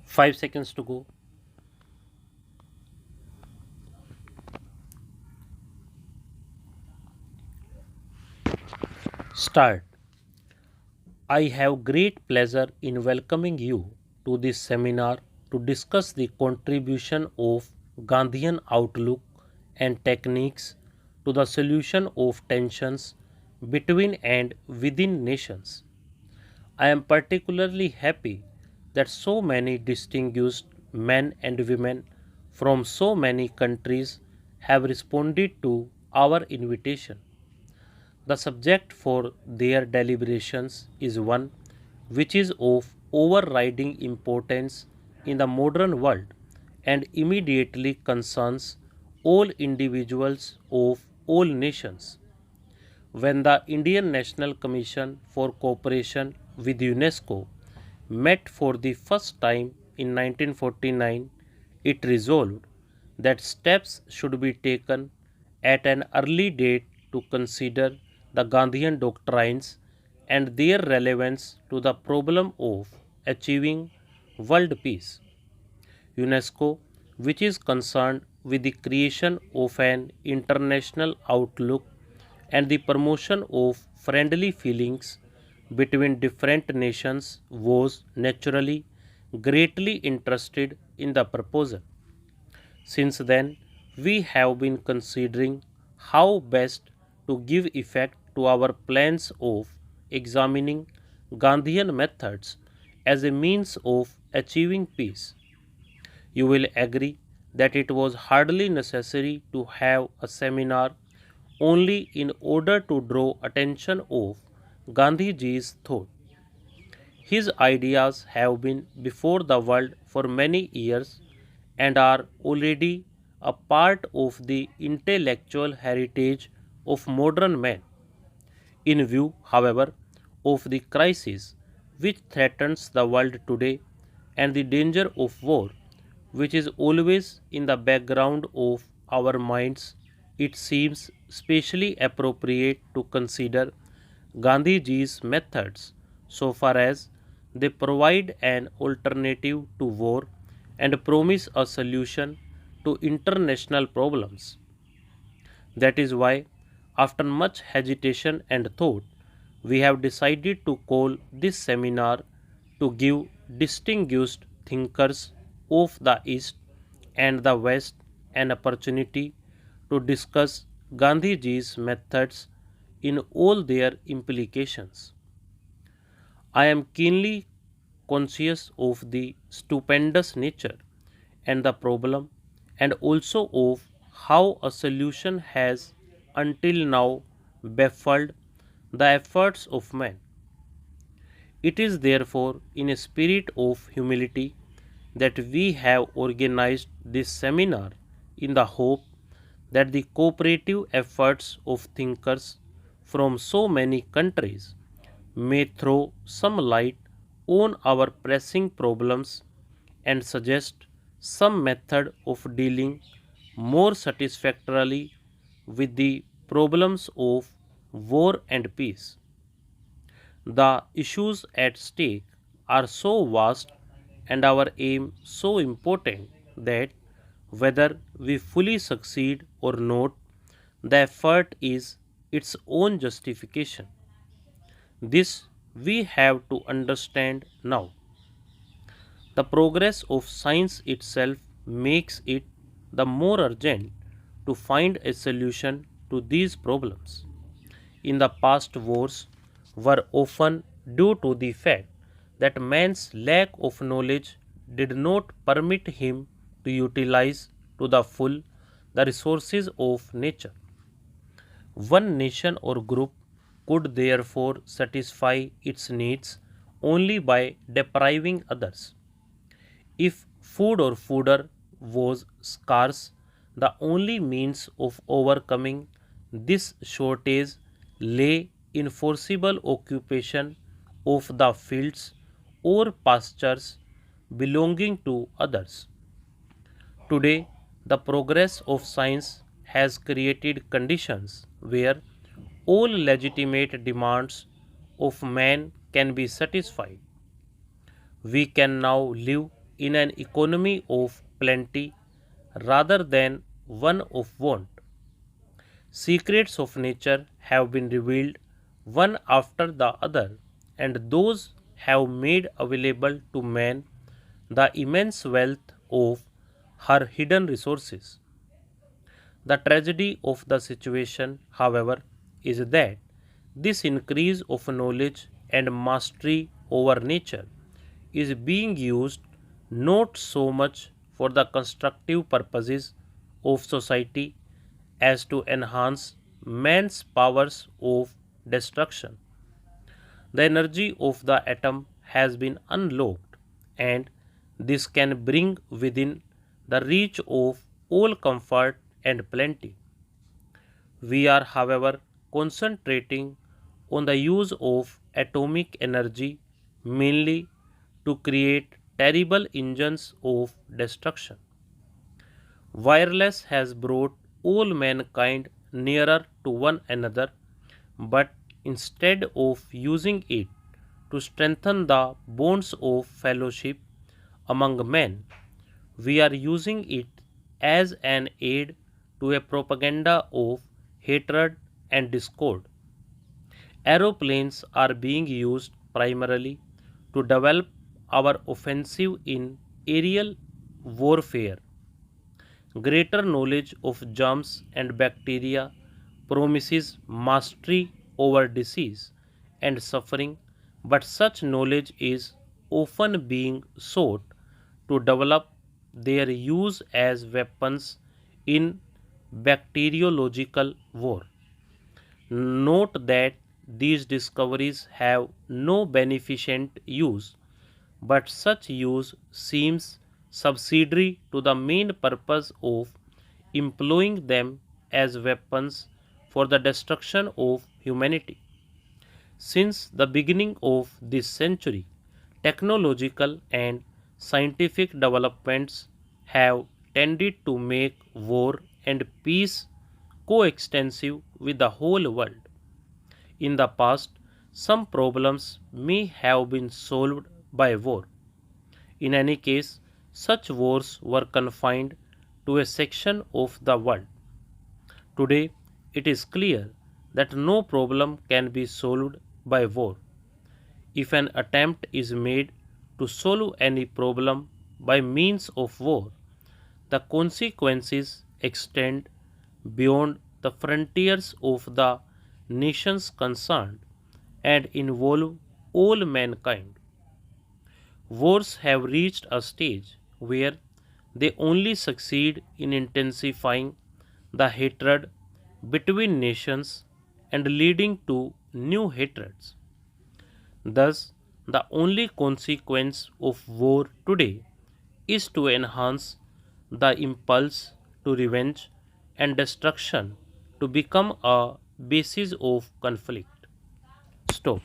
5 seconds to go. Start. I have great pleasure in welcoming you to this seminar to discuss the contribution of Gandhian outlook and techniques to the solution of tensions between and within nations. I am particularly happy that so many distinguished men and women from so many countries have responded to our invitation. The subject for their deliberations is one which is of overriding importance in the modern world and immediately concerns all individuals of all nations. When the Indian National Commission for Cooperation with UNESCO met for the first time in 1949, it resolved that steps should be taken at an early date to consider the Gandhian doctrines and their relevance to the problem of achieving world peace. UNESCO, which is concerned with the creation of an international outlook and the promotion of friendly feelings between different nations, was naturally greatly interested in the proposal. Since then, we have been considering how best to give effect to our plans of examining Gandhian methods as a means of achieving peace. You will agree that it was hardly necessary to have a seminar only in order to draw attention of Gandhiji's thought. His ideas have been before the world for many years and are already a part of the intellectual heritage of modern man. In view, however, of the crisis which threatens the world today and the danger of war, which is always in the background of our minds, it seems specially appropriate to consider Gandhiji's methods so far as they provide an alternative to war and promise a solution to international problems. That is why, after much hesitation and thought, we have decided to call this seminar to give distinguished thinkers of the East and the West an opportunity to discuss Gandhiji's methods in all their implications. I am keenly conscious of the stupendous nature and the problem, and also of how a solution has until now baffled the efforts of man. It is therefore in a spirit of humility that we have organized this seminar in the hope that the cooperative efforts of thinkers from so many countries may throw some light on our pressing problems and suggest some method of dealing more satisfactorily with the problems of war and peace. The issues at stake are so vast and our aim so important that whether we fully succeed or not, the effort is its own justification. This we have to understand now. The progress of science itself makes it the more urgent to find a solution to these problems. In the past, wars were often due to the fact that man's lack of knowledge did not permit him to utilize to the full the resources of nature. One nation or group could therefore satisfy its needs only by depriving others. If food or fodder was scarce, the only means of overcoming this shortage lay in forcible occupation of the fields or pastures belonging to others. Today, the progress of science has created conditions where all legitimate demands of man can be satisfied. We can now live in an economy of plenty rather than one of want. Secrets of nature have been revealed one after the other, and those have made available to man the immense wealth of her hidden resources. The tragedy of the situation, however, is that this increase of knowledge and mastery over nature is being used not so much for the constructive purposes of society as to enhance man's powers of destruction. The energy of the atom has been unlocked, and this can bring within the reach of all comfort and plenty. We are, however, concentrating on the use of atomic energy mainly to create terrible engines of destruction. Wireless has brought all mankind nearer to one another, but instead of using it to strengthen the bonds of fellowship among men, we are using it as an aid to a propaganda of hatred and discord. Aeroplanes are being used primarily to develop our offensive in aerial warfare. Greater knowledge of germs and bacteria promises mastery over disease and suffering, but such knowledge is often being sought to develop their use as weapons in bacteriological war. Note that these discoveries have no beneficent use, but such use seems subsidiary to the main purpose of employing them as weapons for the destruction of humanity. Since the beginning of this century, technological and scientific developments have tended to make war and peace coextensive with the whole world. In the past, some problems may have been solved by war. In any case, such wars were confined to a section of the world. Today, it is clear that no problem can be solved by war. If an attempt is made to solve any problem by means of war, the consequences extend beyond the frontiers of the nations concerned and involve all mankind. Wars have reached a stage where they only succeed in intensifying the hatred between nations and leading to new hatreds. Thus, the only consequence of war today is to enhance the impulse to revenge and destruction to become a basis of conflict. Stop.